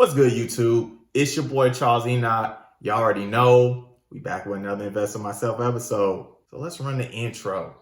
What's good, YouTube? It's your boy Charles Enoch. Y'all already know we back with another Invest in Myself episode. So let's run the intro.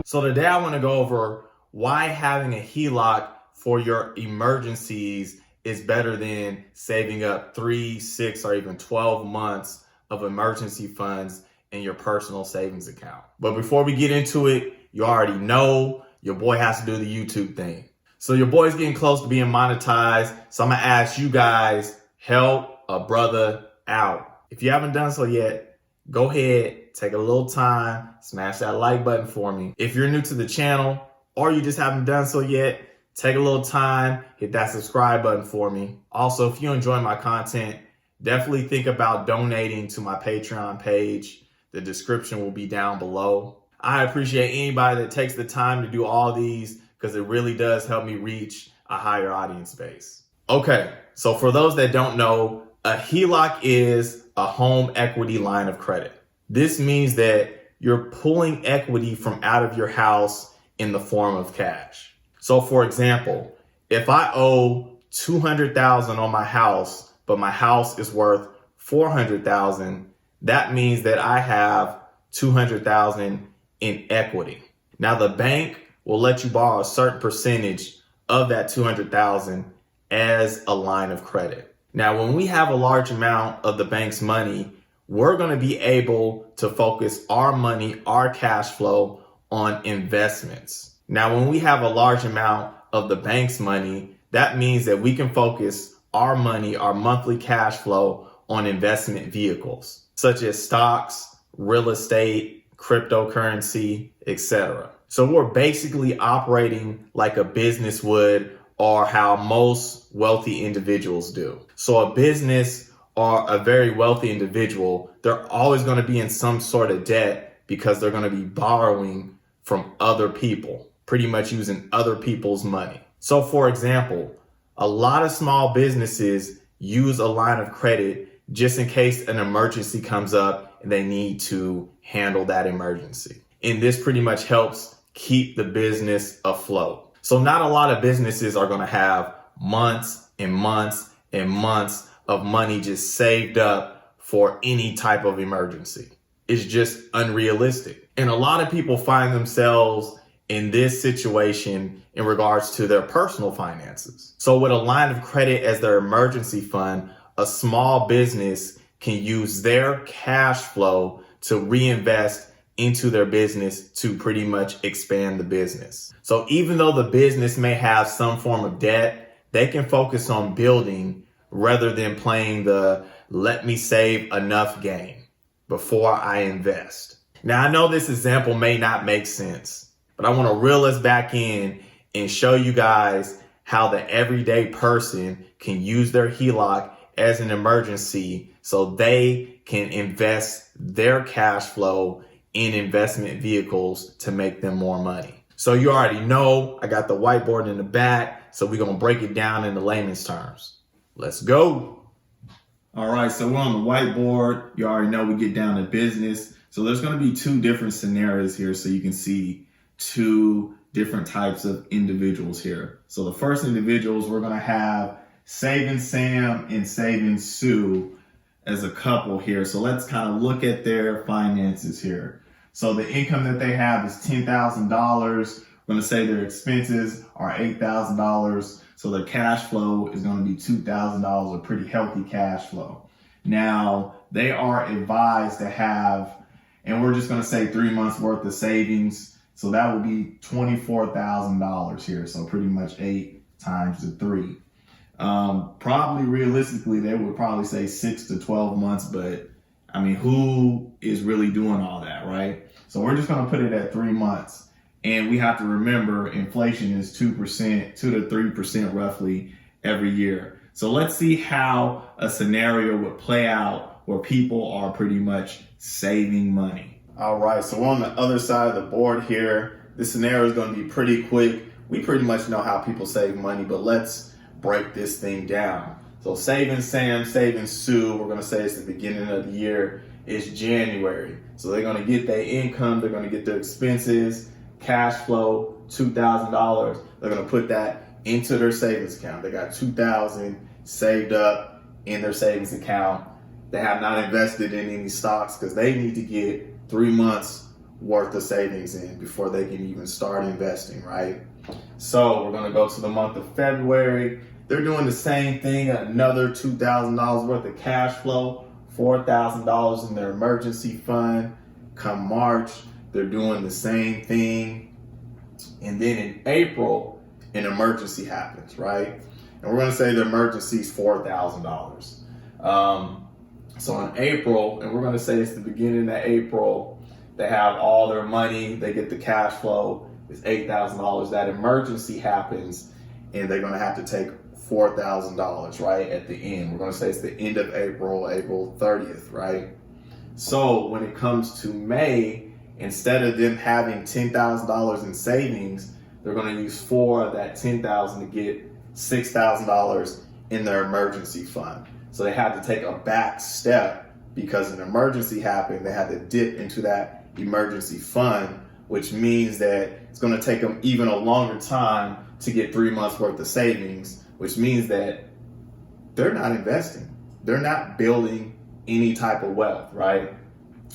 So today I want to go over why having a HELOC for your emergencies is better than saving up 3, 6, or even 12 months of emergency funds in your personal savings account. But before we get into it, you already know your boy has to do the YouTube thing. So your boy's getting close to being monetized. So I'm gonna ask you guys, help a brother out. If you haven't done so yet, go ahead, take a little time, smash that like button for me. If you're new to the channel or you just haven't done so yet, take a little time, hit that subscribe button for me. Also, if you enjoy my content, definitely think about donating to my Patreon page. The description will be down below. I appreciate anybody that takes the time to do all these because it really does help me reach a higher audience base. Okay, so for those that don't know, a HELOC is a home equity line of credit. This means that you're pulling equity from out of your house in the form of cash. So for example, if I owe $200,000 on my house, but my house is worth $400,000, that means that I have $200,000 in equity. Now the bank will let you borrow a certain percentage of that $200,000 as a line of credit. Now, when we have a large amount of the bank's money, we're going to be able to focus our money, our cash flow on investments. Now, when we have a large amount of the bank's money, that means that we can focus our money, our monthly cash flow on investment vehicles, such as stocks, real estate, cryptocurrency, etc. So we're basically operating like a business would, or how most wealthy individuals do. So a business or a very wealthy individual, they're always going to be in some sort of debt because they're going to be borrowing from other people, pretty much using other people's money. So for example, a lot of small businesses use a line of credit just in case an emergency comes up and they need to handle that emergency. And this pretty much helps keep the business afloat. So not a lot of businesses are going to have months and months and months of money just saved up for any type of emergency. It's just unrealistic. And a lot of people find themselves in this situation in regards to their personal finances. So with a line of credit as their emergency fund, a small business can use their cash flow to reinvest into their business to pretty much expand the business. So even though the business may have some form of debt, they can focus on building rather than playing the let me save enough game before I invest. Now, I know this example may not make sense, but I want to reel us back in and show you guys how the everyday person can use their HELOC as an emergency so they can invest their cash flow in investment vehicles to make them more money. So you already know I got the whiteboard in the back, so we're going to break it down into layman's terms. Let's go. All right, so we're on the whiteboard. You already know we get down to business. So there's going to be two different scenarios here so you can see two different types of individuals here. So the first individuals, we're going to have Saving Sam and Saving Sue as a couple here. So let's kind of look at their finances here. So the income that they have is $10,000. We're going to say their expenses are $8,000. So their cash flow is going to be $2,000, a pretty healthy cash flow. Now they are advised to have, and we're just going to say 3 months worth of savings. So that would be $24,000 here. So pretty much 8 times the 3. Probably realistically, they would probably say 6 to 12 months, but I mean, who is really doing all that, right? So we're just going to put it at 3 months. And we have to remember inflation is 2%, 2 to 3% roughly every year. So let's see how a scenario would play out where people are pretty much saving money. All right, so we're on the other side of the board here. This scenario is going to be pretty quick. We pretty much know how people save money, but let's break this thing down. So Saving Sam, Saving Sue, we're going to say it's the beginning of the year, is January. So they're going to get their income, they're going to get their expenses, cash flow, $2,000. They're going to put that into their savings account. They got $2,000 saved up in their savings account. They have not invested in any stocks because they need to get 3 months worth of savings in before they can even start investing, right? So we're going to go to the month of February. They're doing the same thing, another $2,000 worth of cash flow, $4,000 in their emergency fund. Come March, they're doing the same thing. And then in April, an emergency happens, right? And we're going to say the emergency is $4,000. So in April, and we're going to say it's the beginning of April, they have all their money, they get the cash flow, it's $8,000. That emergency happens, and they're going to have to take $4,000, right, at the end. We're going to say it's the end of April, April 30th, right? So when it comes to May, instead of them having $10,000 in savings, they're going to use 4 of that $10,000 to get $6,000 in their emergency fund. So they had to take a back step because an emergency happened. They had to dip into that emergency fund, which means that it's going to take them even a longer time to get 3 months worth of savings, which means that they're not investing. They're not building any type of wealth, right?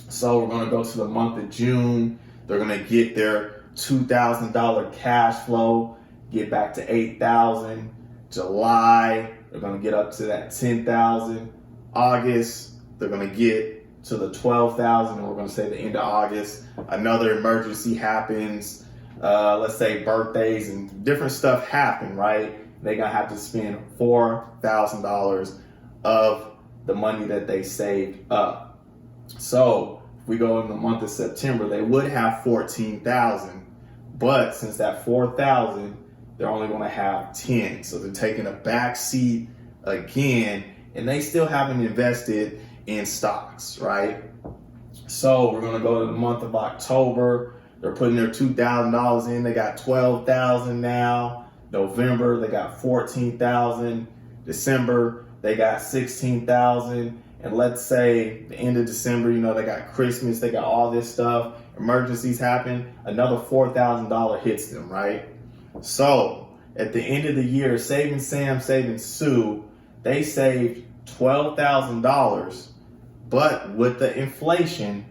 So we're going to go to the month of June. They're going to get their $2,000 cash flow, get back to $8,000. July, they're going to get up to that $10,000. August, they're going to get to the $12,000, and we're going to say the end of August. Another emergency happens. Let's say birthdays and different stuff happen, right? They're going to have to spend $4,000 of the money that they saved up. So if we go in the month of September, they would have $14,000, but since that $4,000, they're only going to have $10,000. So they're taking a back seat again, and they still haven't invested in stocks, right? So we're going to go to the month of October. They're putting their $2,000 in. They got $12,000 now. November, they got $14,000. December, they got $16,000. And let's say the end of December, they got Christmas, they got all this stuff. Emergencies happen. Another $4,000 hits them, right? So at the end of the year, Saving Sam, Saving Sue, they saved $12,000. But with the inflation,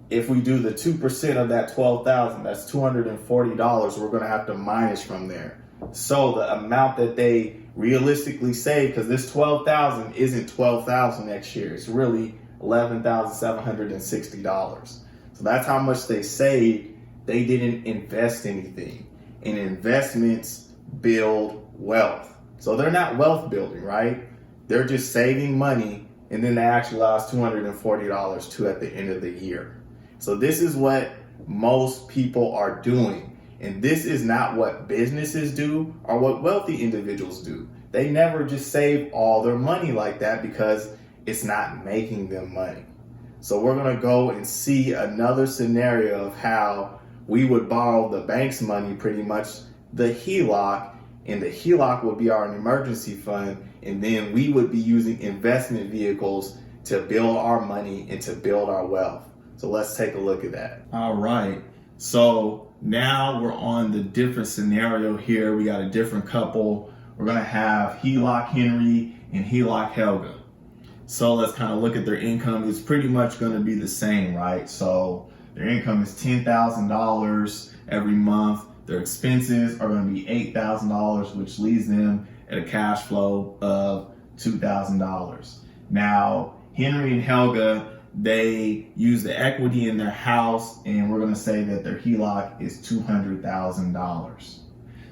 if we do the 2% of that $12,000, that's $240. We're going to have to minus from there. So the amount that they realistically save, because this $12,000 isn't $12,000 next year, it's really $11,760. So that's how much they saved. They didn't invest anything, and investments build wealth. So they're not wealth building, right? They're just saving money, and then they actually lost $240 too at the end of the year. So this is what most people are doing. And this is not what businesses do or what wealthy individuals do. They never just save all their money like that because it's not making them money. So we're going to go and see another scenario of how we would borrow the bank's money, pretty much the HELOC, and the HELOC would be our emergency fund. And then we would be using investment vehicles to build our money and to build our wealth. So let's take a look at that. All right. So now we're on the different scenario here. We got a different couple. We're going to have HELOC Henry and HELOC Helga. So let's kind of look at their income. It's pretty much going to be the same, right? So their income is $10,000 every month. Their expenses are going to be $8,000, which leaves them at a cash flow of $2,000. Now, Henry and Helga, they use the equity in their house, and we're going to say that their HELOC is $200,000.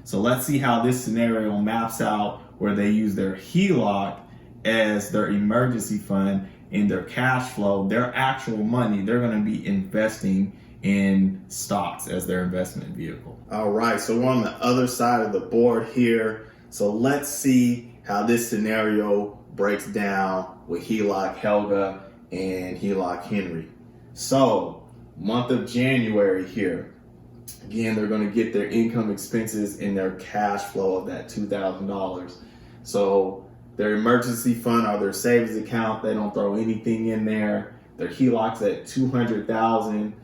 So let's see how this scenario maps out, where they use their HELOC as their emergency fund, in their cash flow, their actual money, they're going to be investing in stocks as their investment vehicle. All right, so we're on the other side of the board here. So let's see how this scenario breaks down with HELOC Helga and HELOC Henry. So month of January here, again, they're going to get their income, expenses, and their cash flow of that $2,000. So their emergency fund or their savings account, they don't throw anything in there. Their HELOC's at 200,000.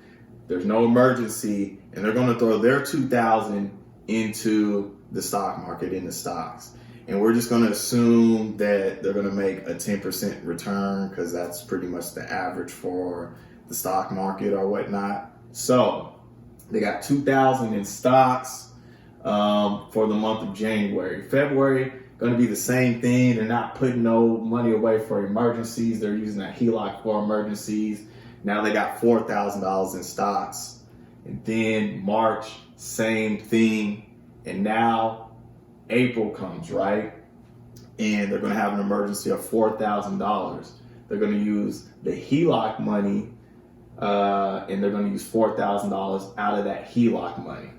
There's no emergency, and they're going to throw their 2,000 into the stock market, into stocks. And we're just going to assume that they're going to make a 10% return because that's pretty much the average for the stock market or whatnot. So they got 2,000 in stocks for the month of January. February, going to be the same thing. They're not putting no money away for emergencies. They're using that HELOC for emergencies. Now they got $4,000 in stocks. And then March, same thing. And now April comes, right? And they're going to have an emergency of $4,000. They're going to use the HELOC money, and they're going to use $4,000 out of that HELOC money.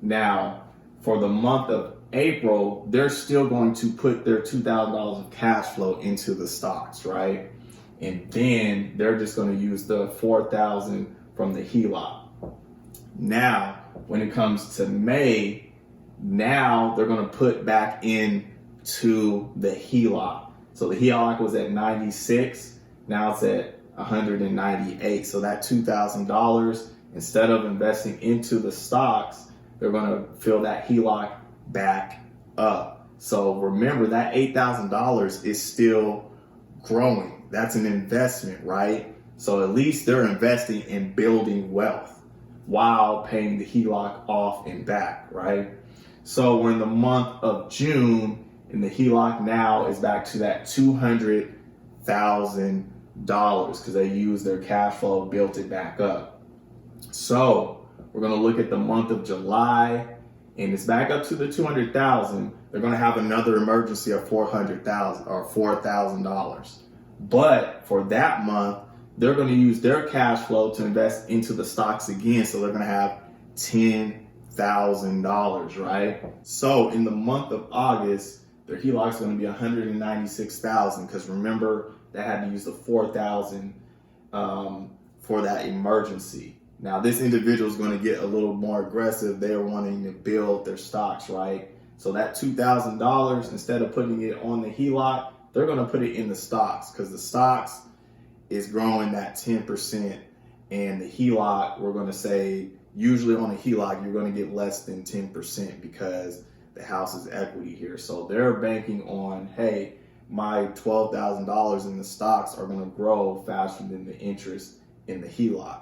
Now, for the month of April, they're still going to put their $2,000 of cash flow into the stocks, right? And then they're just going to use the $4,000 from the HELOC. Now, when it comes to May, now they're going to put back into the HELOC. So the HELOC was at 96, now it's at 198. So that $2,000, instead of investing into the stocks, they're going to fill that HELOC back up. So remember that $8,000 is still growing. That's an investment, right? So at least they're investing in building wealth while paying the HELOC off and back, right? So we're in the month of June, and the HELOC now is back to that $200,000 because they used their cash flow, built it back up. So we're going to look at the month of July, and it's back up to the $200,000. They're going to have another emergency of $400,000 or $4,000. But for that month, they're going to use their cash flow to invest into the stocks again. So they're going to have $10,000, right? So in the month of August, their HELOC is going to be $196,000 because remember they had to use the $4,000 for that emergency. Now this individual is going to get a little more aggressive. They're wanting to build their stocks, right? So that $2,000, instead of putting it on the HELOC, they're going to put it in the stocks because the stocks is growing that 10%, and the HELOC, we're going to say, usually on a HELOC, you're going to get less than 10% because the house is equity here. So they're banking on, hey, my $12,000 in the stocks are going to grow faster than the interest in the HELOC.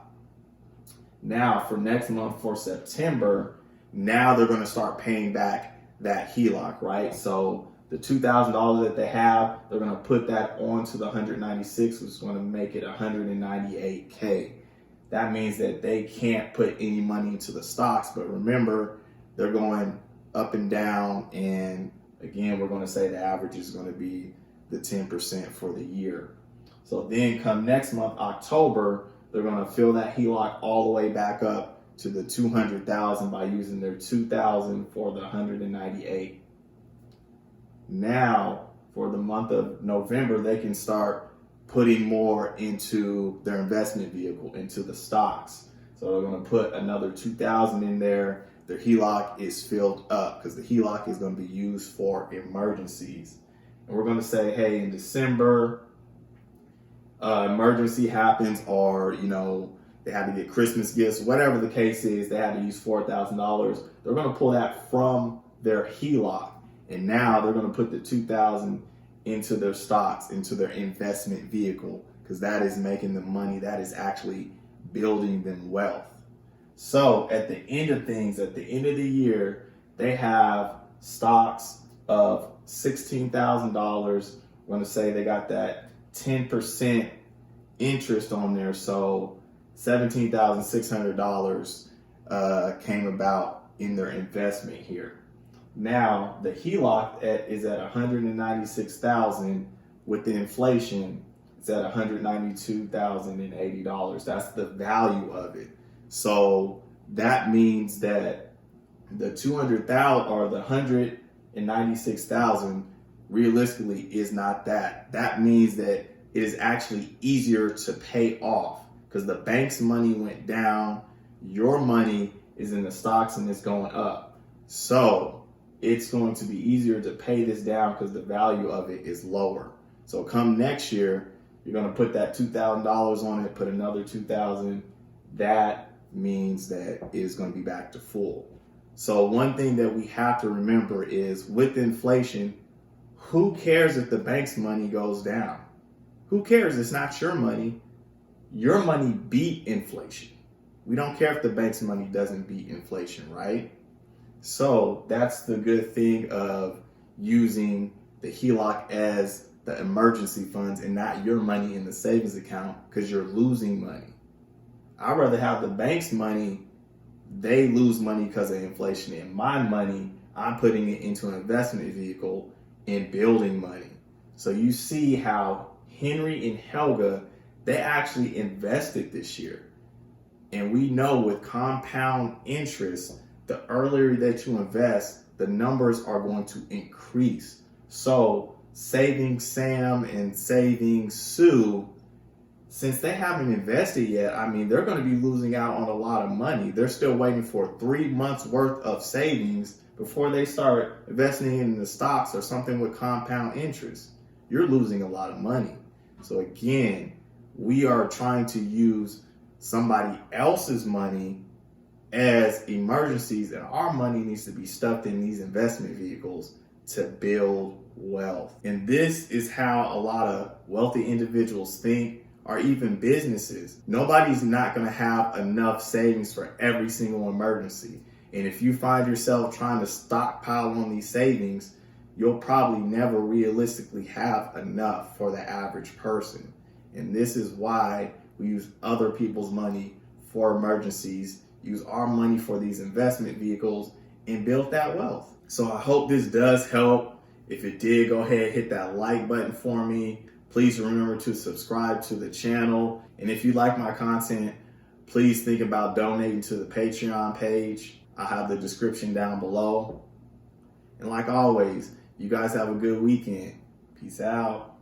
Now for next month, for September, now they're going to start paying back that HELOC, right? So the $2,000 that they have, they're going to put that onto the 196, which is going to make it 198K. That means that they can't put any money into the stocks, but remember, they're going up and down, and again, we're going to say the average is going to be the 10% for the year. So then come next month, October, they're going to fill that HELOC all the way back up to the 200,000 by using their 2,000 for the 198. Now, for the month of November, they can start putting more into their investment vehicle, into the stocks. So they're going to put another 2,000 in there. Their HELOC is filled up because the HELOC is going to be used for emergencies. And we're going to say, hey, in December, emergency happens, or, you know, they had to get Christmas gifts, whatever the case is, they had to use $4,000. They're going to pull that from their HELOC. And now they're going to put the 2,000 into their stocks, into their investment vehicle, because that is making them money. That is actually building them wealth. So at the end of things, at the end of the year, they have stocks of $16,000. We're going to say they got that 10% interest on there. So $17,600 came about in their investment here. Now the HELOC is at $196,000. With the inflation, it's at $192,080. That's the value of it. So that means that the 200,000 or the 196,000 realistically is not that. That means that it is actually easier to pay off because the bank's money went down. Your money is in the stocks and it's going up. So it's going to be easier to pay this down because the value of it is lower. So come next year, You're going to put that $2,000 on it, put another $2,000. That means that it's going to be back to full. So one thing that we have to remember is with inflation, who cares if the bank's money goes down? Who cares? It's not your money. Your money beat inflation. We don't care if the bank's money doesn't beat inflation, right? So that's the good thing of using the HELOC as the emergency funds and not your money in the savings account, because you're losing money. I'd rather have the bank's money. They lose money because of inflation, and my money, I'm putting it into an investment vehicle and building money. So you see how Henry and Helga, they actually invested this year. And we know with compound interest, the earlier that you invest, the numbers are going to increase. So saving Sam and saving Sue, since they haven't invested yet, I mean, they're going to be losing out on a lot of money. They're still waiting for 3 months worth of savings before they start investing in the stocks or something with compound interest. You're losing a lot of money. So again, we are trying to use somebody else's money as emergencies, and our money needs to be stuffed in these investment vehicles to build wealth. And this is how a lot of wealthy individuals think, or even businesses. Nobody's not going to have enough savings for every single emergency. And if you find yourself trying to stockpile on these savings, you'll probably never realistically have enough for the average person. And this is why we use other people's money for emergencies, use our money for these investment vehicles, and build that wealth. So I hope this does help. If it did, go ahead, hit that like button for me. Please remember to subscribe to the channel. And if you like my content, please think about donating to the Patreon page. I'll have the description down below. And like always, you guys have a good weekend. Peace out.